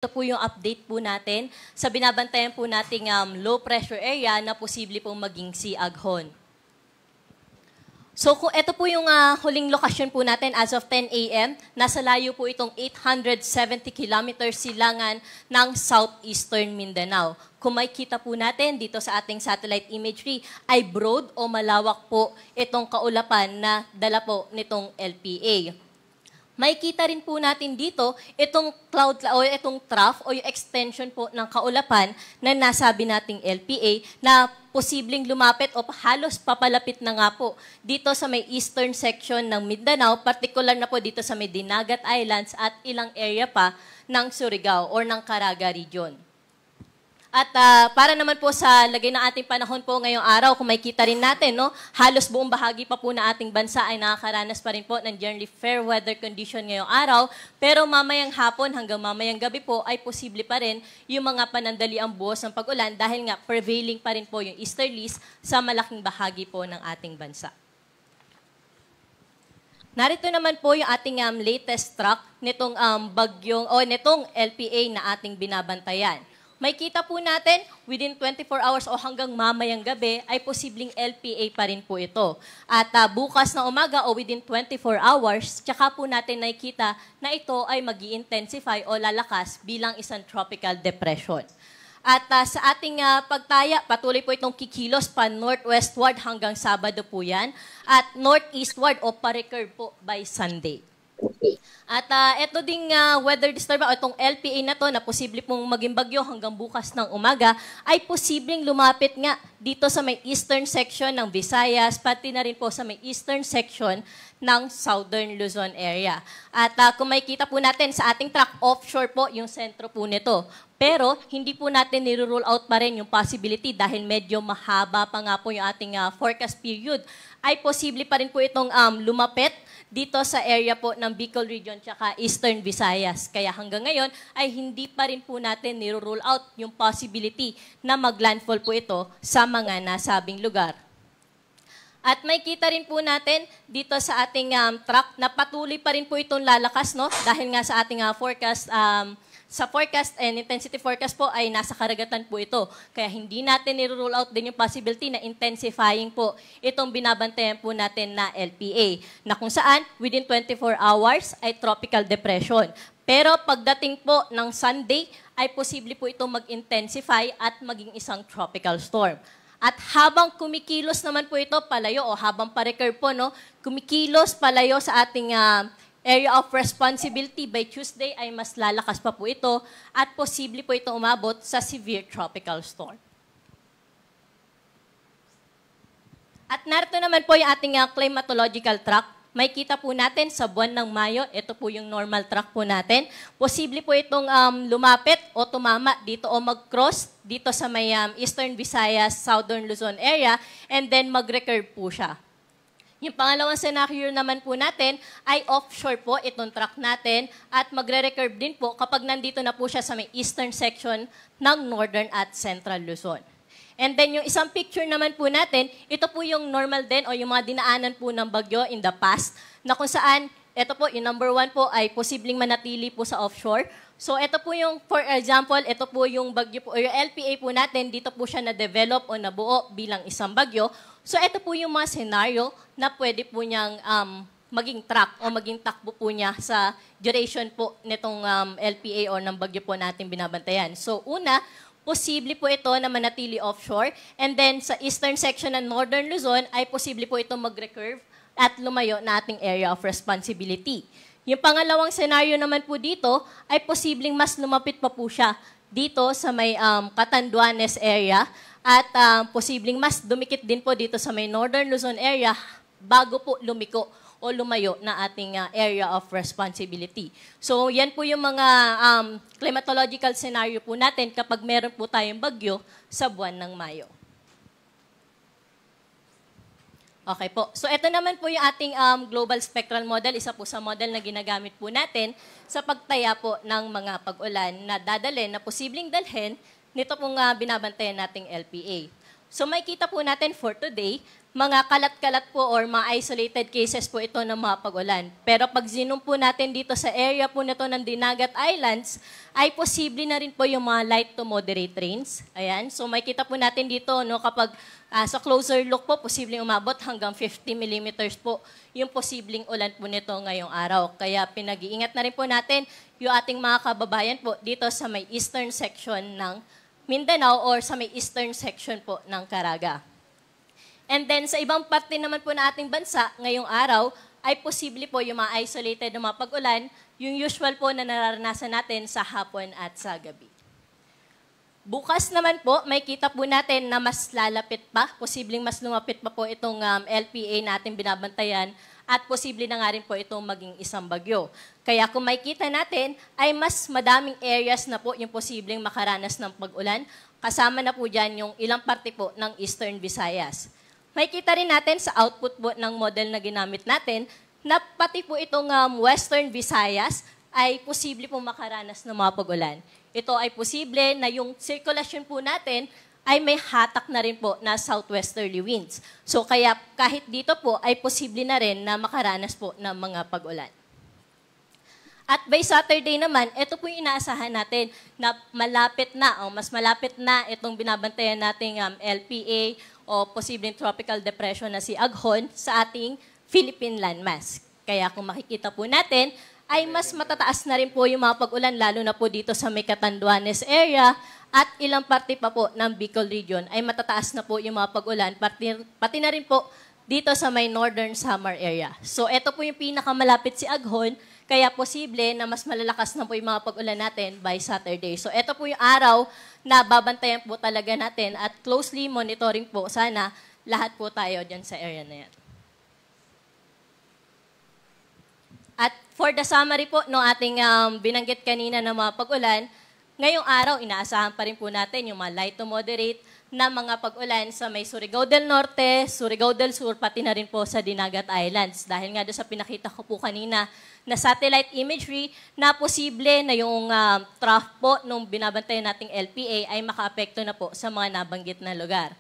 Ito po yung update po natin sa binabantayan po nating low pressure area na posible pong maging si Aghon. So kung ito po yung huling lokasyon po natin as of 10 a.m., nasa layo po itong 870 kilometers silangan ng southeastern Mindanao. Kung makikita po natin dito sa ating satellite imagery ay broad o malawak po itong kaulapan na dala po nitong LPA. Makikita rin po natin dito itong cloud o itong trough o yung extension po ng kaulapan na nasabi nating LPA na posibleng lumapit o halos papalapit na nga po dito sa may eastern section ng Mindanao, particular na po dito sa may Dinagat Islands at ilang area pa ng Surigao or ng Caraga region. At para naman po sa lagay ng ating panahon po ngayong araw, kung makikita rin natin, no, halos buong bahagi pa po na ating bansa ay nakakaranas pa rin po ng generally fair weather condition ngayong araw. Pero mamayang hapon hanggang mamayang gabi po ay posible pa rin yung mga panandaliang buhos ng pag-ulan dahil nga prevailing pa rin po yung easterlies sa malaking bahagi po ng ating bansa. Narito naman po yung ating latest track nitong bagyong o nitong LPA na ating binabantayan. May kita po natin, within 24 hours o hanggang mamayang gabi, ay posibleng LPA pa rin po ito. At bukas na umaga o within 24 hours, tsaka po natin nakikita na ito ay mag-i-intensify o lalakas bilang isang tropical depression. At sa ating pagtaya, patuloy po itong kikilos pa northwestward hanggang Sabado po yan, at northeastward o pa-recurve po by Sunday. At ito ding weather disturbance, itong LPA na to na posible pong maging bagyo hanggang bukas ng umaga, ay posibleng lumapit nga dito sa may eastern section ng Visayas, pati na rin po sa may eastern section ng Southern Luzon area. At kung makikita po natin sa ating track, offshore po yung sentro po nito. Pero hindi po natin nire-rule out pa rin yung possibility dahil medyo mahaba pa nga po yung ating forecast period. Ay posible pa rin po itong lumapit dito sa area po ng Bicol Region tsaka Eastern Visayas. Kaya hanggang ngayon ay hindi pa rin po natin nire-rule out yung possibility na maglandfall po ito sa mga nasabing lugar. At may kita rin po natin dito sa ating track na patuloy pa rin po itong lalakas, no? Dahil nga sa ating forecast, sa forecast and intensity forecast po ay nasa karagatan po ito. Kaya hindi natin nire-rule out din yung possibility na intensifying po itong binabantayan po natin na LPA. Na kung saan, within 24 hours ay tropical depression. Pero pagdating po ng Sunday, ay posible po itong mag-intensify at maging isang tropical storm. At habang kumikilos naman po ito palayo o habang pa-recurve po, no, kumikilos palayo sa ating area of responsibility by Tuesday ay mas lalakas pa po ito at posible po ito umabot sa severe tropical storm. At narito naman po yung ating climatological track. May kita po natin sa buwan ng Mayo, ito po yung normal track po natin. Posible po itong lumapit o tumama dito o mag-cross dito sa may Eastern Visayas, Southern Luzon area and then mag-recurve po siya. Yung pangalawang scenario naman po natin ay offshore po itong track natin at magre-recurve din po kapag nandito na po siya sa may eastern section ng northern at central Luzon. And then yung isang picture naman po natin, ito po yung normal din o yung mga dinaanan po ng bagyo in the past na kung saan, ito po, yung number 1 po ay posibleng manatili po sa offshore. So ito po yung, for example, ito po yung bagyo po, o yung LPA po natin, dito po siya na-develop o nabuo bilang isang bagyo. So ito po yung mga scenario na pwede po niyang maging track o maging takbo po niya sa duration po nitong LPA o ng bagyo po natin binabantayan. So una, posible po ito na manatili offshore and then sa eastern section ng northern Luzon ay posible po ito mag-recurve at lumayo na ating area of responsibility. Yung pangalawang scenario naman po dito ay posibleng mas lumapit pa po siya dito sa may Catanduanes area at posibleng mas dumikit din po dito sa may northern Luzon area bago po lumiko o lumayo na ating area of responsibility. So yan po yung mga climatological scenario po natin kapag meron po tayong bagyo sa buwan ng Mayo. Okay po. So ito naman po yung ating global spectral model. Isa po sa model na ginagamit po natin sa pagtaya po ng mga pag-ulan na dadalhin, na posibleng dalhin nito pong binabantayan nating LPA. So makikita po natin for today mga kalat-kalat po or mga isolated cases po ito ng mga pag-ulan. Pero pag zoom po natin dito sa area po nito ng Dinagat Islands, ay posible na rin po yung mga light to moderate rains. Ayan. So makikita po natin dito, no, kapag sa closer look po, posibleng umabot hanggang 50 millimeters po yung posibleng ulan po nito ngayong araw. Kaya pinag-iingat na rin po natin yung ating mga kababayan po dito sa may eastern section ng Mindanao or sa may eastern section po ng Caraga. And then sa ibang parte naman po na ating bansa, ngayong araw, ay posible po yung mga isolated na mga pag-ulan, yung usual po na nararanasan natin sa hapon at sa gabi. Bukas naman po, may kita po natin na mas lalapit pa, posibleng mas lumapit pa po itong LPA natin binabantayan at posible na nga rin po itong maging isang bagyo. Kaya kung makikita natin, ay mas madaming areas na po yung posibleng makaranas ng pag-ulan. Kasama na po dyan yung ilang parte po ng Eastern Visayas. Makikita rin natin sa output po ng model na ginamit natin na pati po itong Western Visayas ay posible po makaranas ng mga pag-ulan. Ito ay posible na yung circulation po natin ay may hatak na rin po na southwesterly winds. So kaya kahit dito po ay posible na rin na makaranas po ng mga pag-ulan. At by Saturday naman, ito po yung inaasahan natin na malapit na, o mas malapit na itong binabantayan nating LPA o posibleng tropical depression na si Aghon sa ating Philippine landmass. Kaya kung makikita po natin, ay mas matataas na rin po yung mga pag-ulan, lalo na po dito sa may Catanduanes area at ilang parte pa po ng Bicol region ay matataas na po yung mga pag-ulan, pati na rin po dito sa may Northern Samar area. So ito po yung pinakamalapit si Aghon, kaya posible na mas malalakas na po yung mga pag-ulan natin by Saturday. So ito po yung araw na babantayan po talaga natin at closely monitoring po sana lahat po tayo dyan sa area na yan. At for the summary po ng ating binanggit kanina na mga pag-ulan, ngayong araw inaasahan pa rin po natin yung mga light to moderate na mga pag-ulan sa may Surigao del Norte, Surigao del Sur, pati na rin po sa Dinagat Islands. Dahil nga doon sa pinakita ko po kanina na satellite imagery na posible na yung trough po nung binabantayan nating LPA ay makaapekto na po sa mga nabanggit na lugar.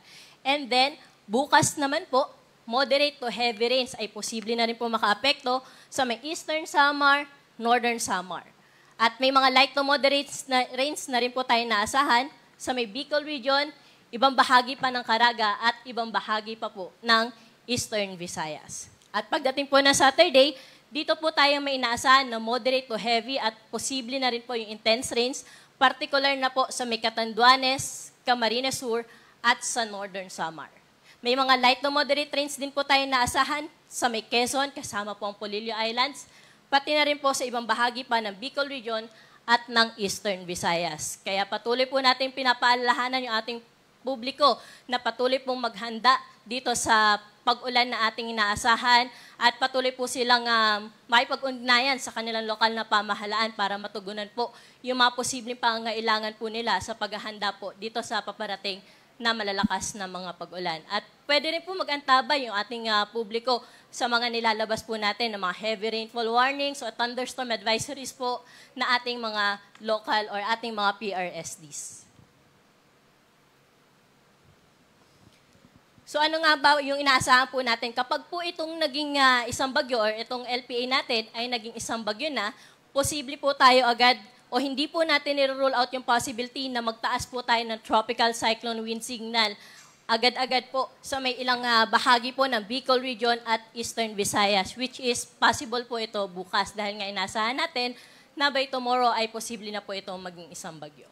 And then, bukas naman po, moderate to heavy rains ay posible na rin po makaapekto sa may Eastern Samar, Northern Samar. At may mga light to moderate rains na rin po tayo naasahan sa may Bicol region, ibang bahagi pa ng Caraga at ibang bahagi pa po ng Eastern Visayas. At pagdating po ng Saturday, dito po tayo may inaasahan na moderate to heavy at posible na rin po yung intense rains, particular na po sa may Catanduanes, Camarines Sur at sa Northern Samar. May mga light to moderate rains din po tayo naasahan sa may Quezon, kasama po ang Polillo Islands, pati na rin po sa ibang bahagi pa ng Bicol region at ng Eastern Visayas. Kaya patuloy po natin pinapaalalahanan yung ating publiko na patuloy pong maghanda dito sa pag-ulan na ating inaasahan at patuloy po silang makipag-ugnayan sa kanilang lokal na pamahalaan para matugunan po yung mga posibleng pangangailangan po nila sa paghahanda po dito sa paparating na malalakas na mga pag-ulan. At pwede rin po mag-antabay yung ating publiko sa mga nilalabas po natin ng mga heavy rainfall warnings o thunderstorm advisories po na ating mga local or ating mga PRSDs. So ano nga ba yung inaasahan po natin? Kapag po itong naging isang bagyo or itong LPA natin ay naging isang bagyo na, posible po tayo agad o hindi po natin i-rule out yung possibility na magtaas po tayo ng tropical cyclone wind signal agad-agad po sa may ilang bahagi po ng Bicol region at Eastern Visayas, which is possible po ito bukas dahil nga inaasahan natin na by tomorrow ay posible na po ito maging isang bagyo.